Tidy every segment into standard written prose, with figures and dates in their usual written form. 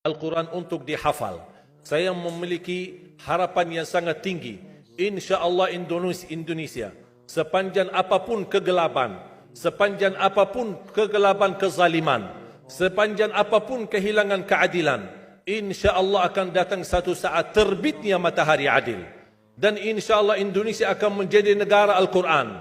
Al-Quran untuk dihafal. Saya memiliki harapan yang sangat tinggi. InsyaAllah Indonesia, sepanjang apapun kegelapan, sepanjang apapun kegelapan kezaliman, sepanjang apapun kehilangan keadilan, InsyaAllah akan datang satu saat terbitnya matahari adil. Dan InsyaAllah Indonesia akan menjadi negara Al-Quran.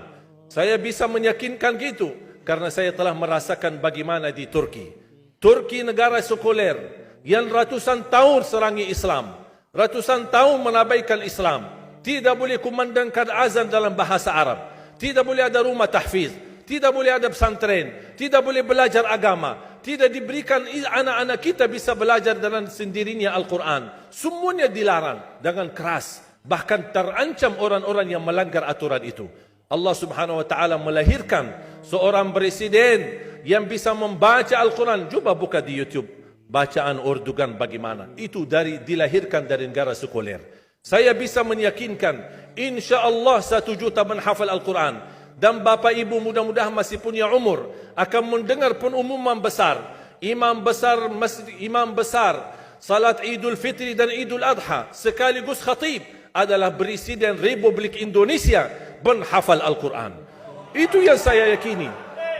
Saya bisa meyakinkan gitu karena saya telah merasakan bagaimana di Turki. Turki negara sekuler yang ratusan tahun serangi Islam, ratusan tahun menabaikan Islam, tidak boleh kumandangkan azan dalam bahasa Arab, tidak boleh ada rumah tahfiz, tidak boleh ada pesantren, tidak boleh belajar agama, tidak diberikan anak-anak kita bisa belajar dengan sendirinya Al-Quran. Semuanya dilarang dengan keras, bahkan terancam orang-orang yang melanggar aturan itu. Allah Subhanahu wa taala melahirkan seorang presiden yang bisa membaca Al-Quran. Coba buka di YouTube bacaan Erdogan bagaimana. Itu dilahirkan dari negara sekuler. Saya bisa meyakinkan insya-Allah 1 juta menghafal Al-Quran. Dan Bapak Ibu mudah-mudahan masih punya umur akan mendengar pengumuman besar. Imam besar salat Idul Fitri dan Idul Adha sekaligus khatib adalah Presiden Republik Indonesia menghafal Al-Quran. Itu yang saya yakini.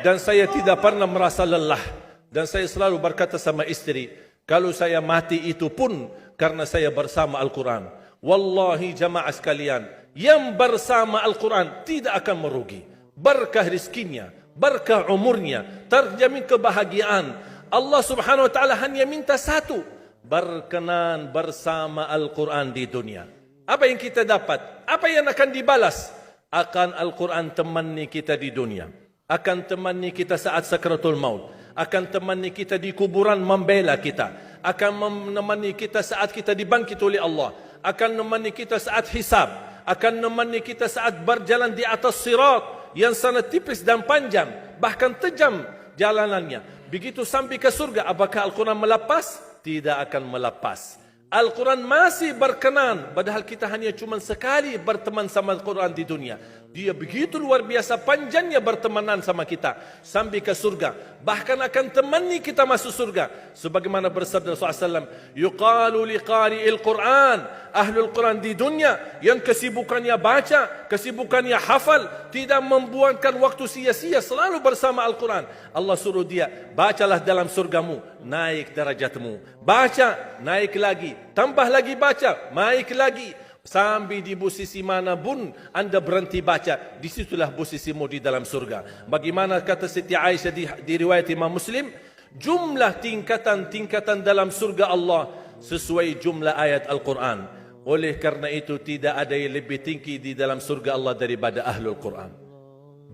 Dan saya tidak pernah merasa lelah. Dan saya selalu berkata sama istri, kalau saya mati itu pun karena saya bersama Al-Quran. Wallahi jamaah sekalian, yang bersama Al-Quran tidak akan merugi. Berkah rizkinya, berkah umurnya, terjamin kebahagiaan. Allah Subhanahu wa taala hanya minta satu, berkenan bersama Al-Quran di dunia. Apa yang kita dapat? Apa yang akan dibalas? Akan Al-Quran temani kita di dunia, akan temani kita saat sakratul maut, akan temani kita di kuburan membela kita, akan menemani kita saat kita dibangkit oleh Allah, akan menemani kita saat hisab, akan menemani kita saat berjalan di atas sirat yang sangat tipis dan panjang, bahkan tajam jalanannya. Begitu sampai ke surga, apakah Al-Quran melepas? Tidak akan melepas. Al-Quran masih berkenan, padahal kita hanya cuma sekali berteman sama Al-Quran di dunia. Dia begitu luar biasa panjangnya bertemanan sama kita sampai ke surga. Bahkan akan temani kita masuk surga. Sebagaimana bersabda Rasulullah SAW, yuqalu liqari'il Quran, ahlul Quran di dunia yang kesibukannya baca, kesibukannya hafal, tidak membuangkan waktu sia-sia, selalu bersama Al-Quran. Allah suruh dia, bacalah dalam surgamu, naik derajatmu. Baca, naik lagi. Tambah lagi baca, naik lagi. Sampai di posisi mana pun anda berhenti baca, disitulah posisimu di dalam surga. Bagaimana kata Siti Aisyah di riwayat Imam Muslim, jumlah tingkatan-tingkatan dalam surga Allah sesuai jumlah ayat Al-Quran. Oleh karena itu tidak ada yang lebih tinggi di dalam surga Allah daripada Ahlul Quran.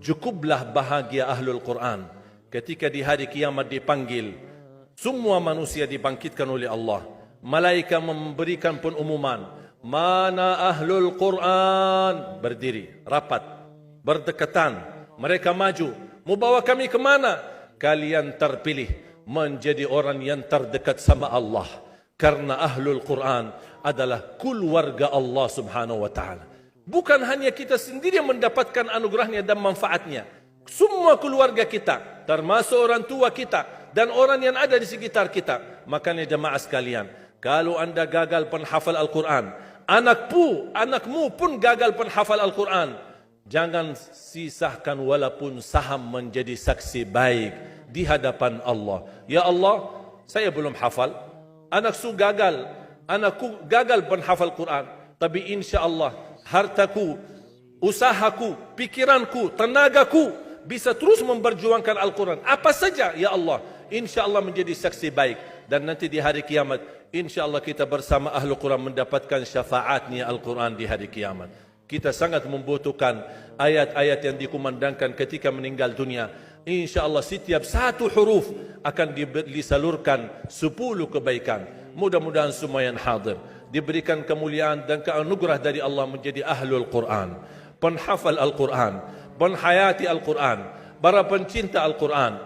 Cukuplah bahagia Ahlul Quran ketika di hari kiamat dipanggil. Semua manusia dibangkitkan oleh Allah. Malaikat memberikan pengumuman, mana Ahlul Quran? Berdiri, rapat, berdekatan. Mereka maju. Mau bawa kami ke mana? Kalian terpilih menjadi orang yang terdekat sama Allah. Karena Ahlul Quran adalah keluarga Allah Subhanahu wa ta'ala. Bukan hanya kita sendiri yang mendapatkan anugerahnya dan manfaatnya. Semua keluarga kita, termasuk orang tua kita dan orang yang ada di sekitar kita. Makanya jemaah sekalian, kalau anda gagal penghafal Al-Quran, anakmu pun gagal penghafal Al-Quran, jangan sisahkan walaupun saham menjadi saksi baik di hadapan Allah. Ya Allah, saya belum hafal, anakku gagal penghafal Quran, tapi insya Allah hartaku, usahaku, pikiranku, tenagaku bisa terus memperjuangkan Al-Quran. Apa saja, ya Allah, insya Allah menjadi saksi baik. Dan nanti di hari kiamat, insya Allah kita bersama Ahlul Quran mendapatkan syafaatnya Al-Quran di hari kiamat. Kita sangat membutuhkan ayat-ayat yang dikumandangkan ketika meninggal dunia. Insya Allah setiap satu huruf akan disalurkan 10 kebaikan. Mudah-mudahan semua yang hadir diberikan kemuliaan dan keanugerah dari Allah menjadi Ahlul Quran, penghafal Al-Quran, penghayati Al-Quran, para pencinta Al-Quran,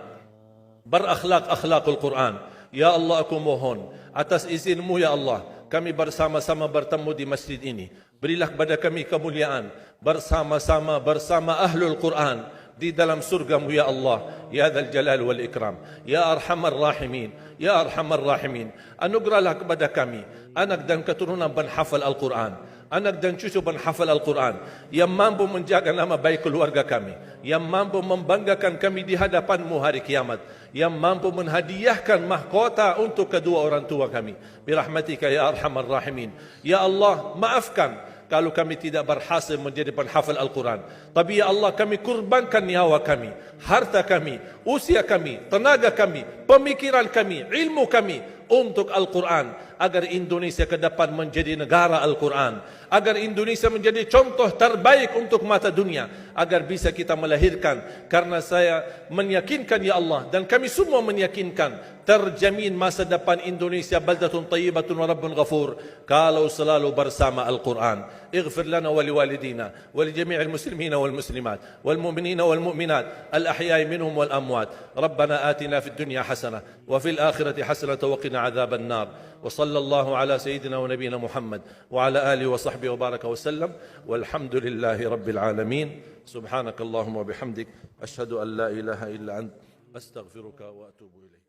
berakhlak-akhlakul Quran. Ya Allah, aku mohon atas izinmu ya Allah, kami bersama-sama bertemu di masjid ini. Berilah kepada kami kemuliaan bersama-sama bersama Ahlul Quran, di dalam surgamu ya Allah, ya Dzal Jalal wal Ikram, ya Arhamar Rahimin, ya Arhamar Rahimin. Anugerahlah kepada kami anak dan keturunan penghafal Al-Quran, anak dan cucu penghafal Al-Quran yang mampu menjaga nama baik keluarga kami, yang mampu membanggakan kami di hadapan-Mu hari kiamat, yang mampu menhadiahkan mahkota untuk kedua orang tua kami. Birahmatika ya Arhamar Rahimin. Ya Allah, maafkan kalau kami tidak berhasil menjadi penghafal Al-Quran. Tapi ya Allah, kami kurbankan nyawa kami, harta kami, usia kami, tenaga kami, pemikiran kami, ilmu kami untuk Al-Quran, agar Indonesia ke depan menjadi negara Al-Quran, agar Indonesia menjadi contoh terbaik untuk mata dunia, agar bisa kita melahirkan. Karena saya meyakinkan ya Allah, dan kami semua meyakinkan, terjamin masa depan Indonesia baldatun tayyibatun wa rabbun ghafur kalau selalu bersama Al-Quran. Ighfir lana wa liwalidina wa li jami'il muslimina wal muslimat wal mu'minina wal mu'minat al ahya'i minhum wal amwat. Rabbana atina fid dunya hasanah wa fil akhirati hasanah wa qina adzaban nar. Wa sallallahu ala sayyidina wa nabiyyina Muhammad wa ala alihi wa sahbihi wa baraka wa sallam. Walhamdulillahi rabbil alamin. Subhanakallahumma wa bihamdik, ashhadu an la ilaha illa ant, astaghfiruka wa atubu ilaik.